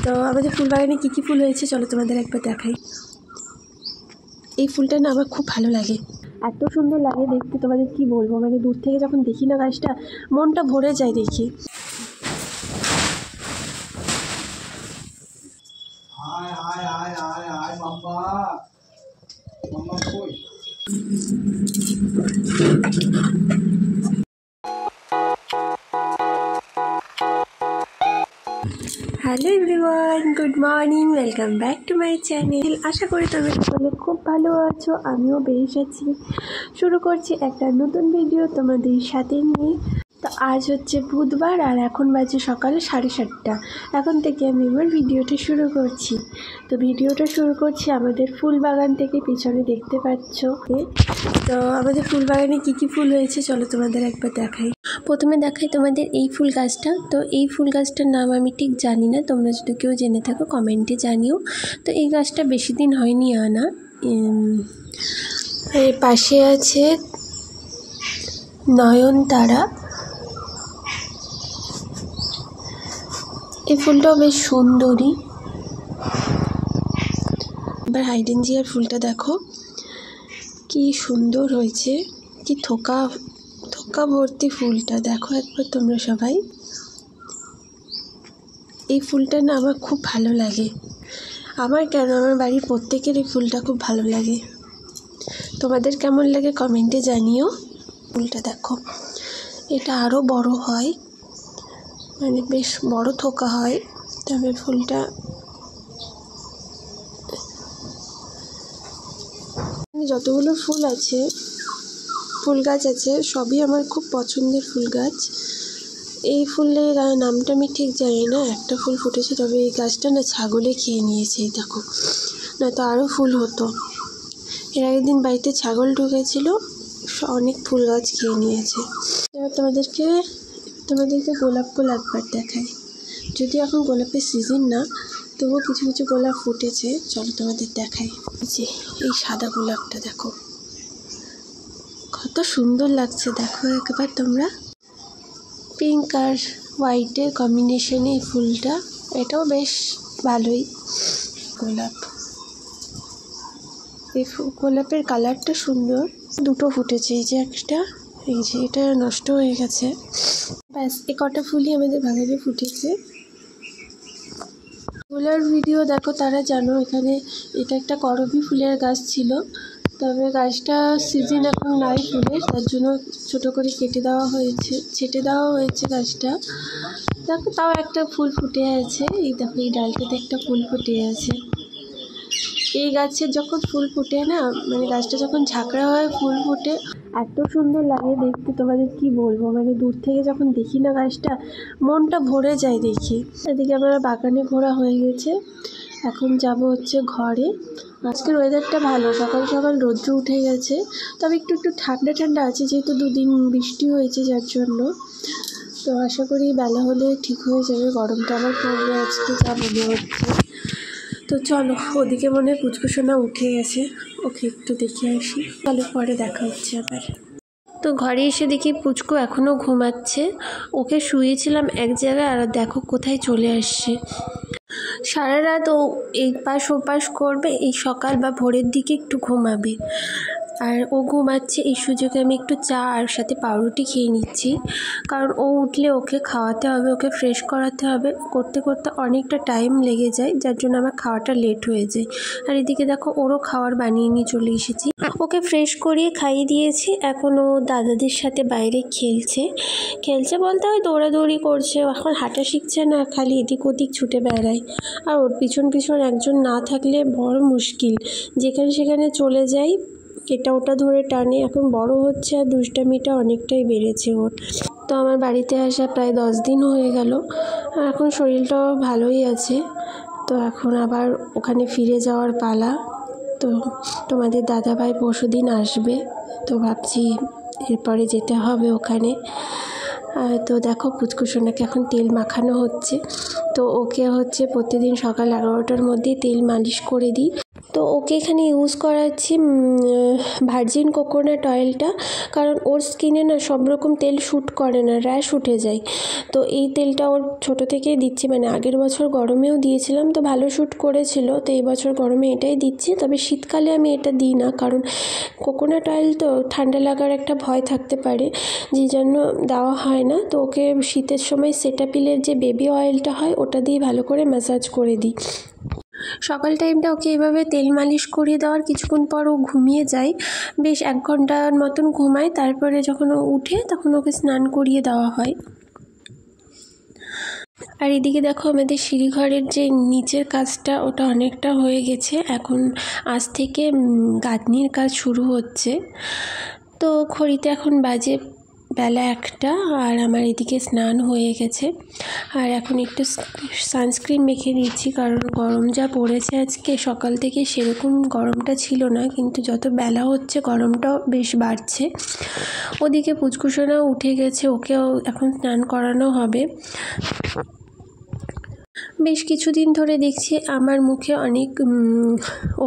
তো আমাদের ফুল বাগানে কী কী ফুল হয়েছে চলো তোমাদের একবার দেখাই। এই ফুলটা না আমার খুব ভালো লাগে, এত সুন্দর লাগে দেখতে, তোমাদের কি বলবো, মানে দূর থেকে যখন দেখি না গাছটা মনটা ভরে যায় দেখি। Hello everyone, good morning, welcome back to my channel. আশা করি তোমরা সকলে খুব ভালো আছো, আমিও বেশ আছি। শুরু করছি একটা নতুন ভিডিও তোমাদের সাথে নিয়ে। তো আজ হচ্ছে বুধবার আর এখন বাজে সকালে 7:30। এখন থেকে আমি আমার ভিডিওটা শুরু করছি। তো ভিডিওটা শুরু করছি আমাদের ফুল বাগান থেকে, পিছনে দেখতে পাচ্ছ। তো আমাদের ফুল বাগানে কী কী ফুল হয়েছে চলো তোমাদের একবার দেখাই। প্রথমে দেখাই তোমাদের এই ফুল গাছটা। তো এই ফুল গাছটার নাম আমি ঠিক জানি না, তোমরা যদি কেউ জেনে থাকো কমেন্টে জানিও। তো এই গাছটা বেশি দিন হয়নি আনা। এর পাশে আছে নয়নতারা। এই ফুলটাও বেশ সুন্দরী। এবার হাইডেনজিয়ার ফুলটা দেখো কি সুন্দর হয়েছে, কি থোকা থোকা ভর্তি ফুলটা দেখো একবার তোমরা সবাই। এই ফুলটা না আমার খুব ভালো লাগে, আমার কেন, আমার বাড়ির প্রত্যেকের এই ফুলটা খুব ভালো লাগে। তোমাদের কেমন লাগে কমেন্টে জানিও। ফুলটা দেখো, এটা আরও বড় হয়, মানে বেশ বড় থোকা হয়। তবে ফুলটা যতগুলো ফুল আছে, ফুল গাছ আছে, সবই আমার খুব পছন্দের ফুল গাছ। এই ফুলের নামটা আমি ঠিক জানি না, একটা ফুল ফুটেছে, তবে এই গাছটা না ছাগলে খেয়ে নিয়েছে। এই দেখো, না তো আরও ফুল হতো। এর আগের দিন বাড়িতে ছাগল ঢুকেছিল, অনেক ফুল গাছ খেয়ে নিয়েছে। এবার তোমাদেরকে গোলাপ ফুল একবার দেখাই। যদি এখন গোলাপের সিজন না, তবুও কিছু কিছু গোলাপ ফুটেছে, চলো তোমাদের দেখাই। যে এই সাদা গোলাপটা দেখো কত সুন্দর লাগছে, দেখো একবার তোমরা। পিঙ্ক আর হোয়াইটের কম্বিনেশনে এই ফুলটা, এটাও বেশ ভালোই গোলাপ। এই গোলাপের কালারটা সুন্দর। দুটো ফুটেছে, এই যে একটা, এই যে এটা নষ্ট হয়ে গেছে। ব্যাস এ কটা ফুলই আমাদের বাগানে ফুটেছে। ফুলের ভিডিও দেখো তারা জানো, এখানে এটা একটা করবী ফুলের গাছ ছিল, তবে গাছটা সিজন এখন নাই ফুলের, তার জন্য ছোটো করে ছেটে দেওয়া হয়েছে গাছটা। দেখো তাও একটা ফুল ফুটে আছে, এই দেখো এই ডালটাতে একটা ফুল ফুটে আছে। এই গাছের যখন ফুল ফুটে না, মানে গাছটা যখন ঝাঁকড়া হয় ফুল ফুটে, এত সুন্দর লাগে দেখতে, তোমাদের কি বলবো, মানে দূর থেকে যখন দেখি না গাছটা মনটা ভরে যায় দেখি। এদিকে আমরা বাগানে ঘোরা হয়ে গেছে, এখন যাব হচ্ছে ঘরে। আজকের ওয়েদারটা ভালো, সকাল সকাল রৌদ্র উঠে গেছে, তবে একটু একটু ঠান্ডা ঠান্ডা আছে, যেহেতু দুদিন বৃষ্টি হয়েছে যার জন্য। তো আশা করি বেলা হলে ঠিক হয়ে যাবে, গরমটা আবার পড়বে আজকে যা মনে হচ্ছে। তো চলো, ওদিকে মনে হয় পুচকুসোনা উঠে গেছে, ওকে একটু দেখে আসি, চলো পরে দেখা হচ্ছে আবার। তো ঘরে এসে দেখি পুচকু এখনও ঘুমাচ্ছে, ওকে শুয়েছিলাম এক জায়গায়, আর দেখো কোথায় চলে আসছে। সারা রাত ও এই পাশ ওপাশ করবে, এই সকাল বা ভোরের দিকে একটু ঘুমাবে, আর ও ঘুমাচ্ছে এই সুযোগে আমি একটু চা আর সাথে পাউরুটি খেয়ে নিচ্ছি, কারণ ও উঠলে ওকে খাওয়াতে হবে, ওকে ফ্রেশ করাতে হবে, করতে করতে অনেকটা টাইম লেগে যায়, যার জন্য আমার খাওয়াটা লেট হয়ে যায়। আর এদিকে দেখো ওরও খাওয়ার বানিয়ে নিয়ে চলে এসেছি, ওকে ফ্রেশ করিয়ে খাইয়ে দিয়েছি। এখন ও দাদাদের সাথে বাইরে খেলছে বলতে হয় দৌড়াদৌড়ি করছে, এখন হাঁটা শিখছে না, খালি এদিক ওদিক ছুটে বেড়ায়। আর ওর পিছন একজন না থাকলে বড় মুশকিল, যেখানে সেখানে চলে যায়, এটা ওটা ধরে টানে। এখন বড় হচ্ছে আর দুষ্টামিটা অনেকটাই বেড়েছে ওর। তো আমার বাড়িতে আসা প্রায় 10 দিন হয়ে গেল, আর এখন শরীরটাও ভালোই আছে। তো এখন আবার ওখানে ফিরে যাওয়ার পালা। তো তোমাদের দাদাভাই পরশুদিন আসবে, তো ভাবছি এরপরে যেতে হবে ওখানে। তো দেখো পুচকুসোনাকে এখন তেল মাখানো হচ্ছে, তো ওকে হচ্ছে প্রতিদিন সকাল 11টার মধ্যেই তেল মালিশ করে দিই। তো ওকে এখানে ইউজ করাচ্ছি ভার্জিন কোকোনাট অয়েলটা, কারণ ওর স্কিনে না সব রকম তেল শ্যুট করে না, র্যাশ উঠে যায়। তো এই তেলটা ওর ছোটো থেকেই দিচ্ছি, মানে আগের বছর গরমেও দিয়েছিলাম তো ভালো শ্যুট করেছিল, তো এই বছর গরমে এটাই দিচ্ছি। তবে শীতকালে আমি এটা দিই না, কারণ কোকোনাট অয়েল তো ঠান্ডা লাগার একটা ভয় থাকতে পারে, যে জন্য দেওয়া হয় না। তো ওকে শীতের সময় সেটাপিলের যে বেবি অয়েলটা হয় ওটা দিয়ে ভালো করে ম্যাসাজ করে দিই। সকাল টাইমটা ওকে এভাবে তেল মালিশ করিয়ে দেওয়ার কিছুক্ষণ পর ও ঘুমিয়ে যায়, বেশ 1 ঘন্টার মতন ঘুমায়। তারপরে যখন ও উঠে তখন ওকে স্নান করিয়ে দেওয়া হয়। আর এদিকে দেখো আমাদের সিঁড়িঘরের যে নিচের কাজটা ওটা অনেকটা হয়ে গেছে, এখন আজ থেকে গাঁথনির কাজ শুরু হচ্ছে। তো ঘড়িতে এখন বাজে বেলা 1টা, আর আমার এদিকে স্নান হয়ে গেছে। আর এখন একটু সানস্ক্রিন মেখে নিচ্ছি, কারণ গরম যা পড়েছে আজকে, সকাল থেকে সেরকম গরমটা ছিল না, কিন্তু যত বেলা হচ্ছে গরমটাও বেশ বাড়ছে। ওদিকে পুচকুসোনাও উঠে গেছে, ওকেও এখন স্নান করানো হবে। বেশ কিছুদিন ধরে দেখছি আমার মুখে অনেক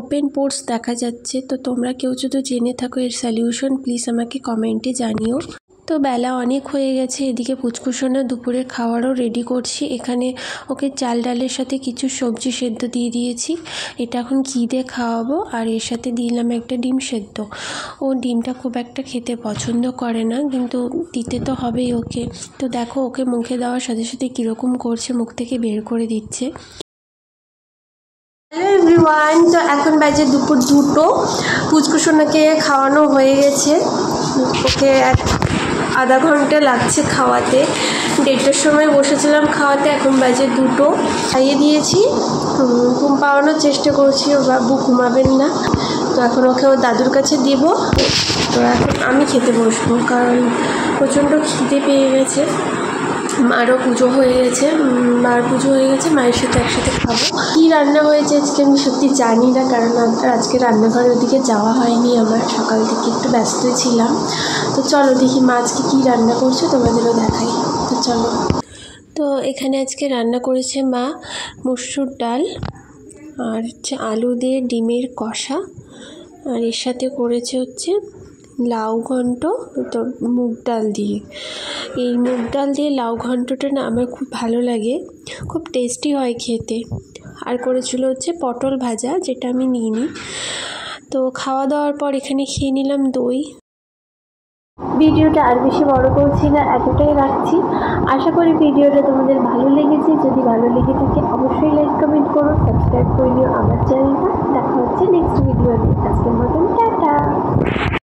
ওপেন পোর্স দেখা যাচ্ছে। তো তোমরা কেউ যদি জেনে থাকো এর সলিউশন প্লিজ আমাকে কমেন্টে জানিও। তো বেলা অনেক হয়ে গেছে, এদিকে পুচকুসোনা দুপুরের খাওয়ারও রেডি করছি। এখানে ওকে চাল ডালের সাথে কিছু সবজি সেদ্ধ দিয়ে দিয়েছি, এটা এখন ঘি দিয়ে খাওয়াবো। আর এর সাথে দিলাম একটা ডিম সেদ্ধ। ও ডিমটা খুব একটা খেতে পছন্দ করে না, কিন্তু দিতে তো হবেই ওকে। তো দেখো ওকে মুখে দেওয়ার সাথে সাথে কীরকম করছে, মুখ থেকে বের করে দিচ্ছে। হ্যালো এভরিওয়ান, তো এখন বাজে দুপুর 2টো। পুচকুসোনাকে খাওয়ানো হয়ে গেছে, ওকে আধা ঘন্টা লাগছে খাওয়াতে। 1:30টার সময় বসেছিলাম খাওয়াতে, এখন বাজে 2টো। খাইয়ে দিয়েছি, ঘুম পাওয়ানোর চেষ্টা করছি, ও বাবু ঘুমাবেন না। তো এখন ওকে ওর দাদুর কাছে দিব। তো এখন আমি খেতে বসবো, কারণ প্রচণ্ড খিদে পেয়ে গেছে। মারও পুজো হয়ে গেছে, মার পুজো হয়ে গেছে, মায়ের সাথে একসাথে খাবো। কী রান্না হয়েছে আজকে আমি সত্যি জানি না, কারণ আজকে রান্নাঘরের ওদিকে যাওয়া হয়নি আমার, সকাল থেকে একটু ব্যস্ত ছিলাম। তো চলো দেখি মা আজকে কী রান্না করছে, তোমাদেরও দেখাই। তো চলো। তো এখানে আজকে রান্না করেছে মা মসুর ডাল, আর হচ্ছে আলু দিয়ে ডিমের কষা, আর এর সাথে করেছে হচ্ছে লাউ ঘন্ট, তো মুগ ডাল দিয়ে। এই মুগ ডাল দিয়ে লাউ ঘন্টটা না আমার খুব ভালো লাগে, খুব টেস্টি হয় খেতে। আর করেছিল হচ্ছে পটল ভাজা, যেটা আমি নিইনি। তো খাওয়া দাওয়ার পর এখানে খেয়ে নিলাম দই। ভিডিওটা আর বেশি বড় করছি না, এতটাই রাখছি। আশা করি ভিডিওটা তোমাদের ভালো লেগেছে। যদি ভালো লেগে থাকে অবশ্যই লাইক কমেন্ট করো, সাবস্ক্রাইব করে নিও আমার চ্যানেলটা। দেখা হচ্ছে নেক্সট ভিডিওতে। আজকের মতন টাটা।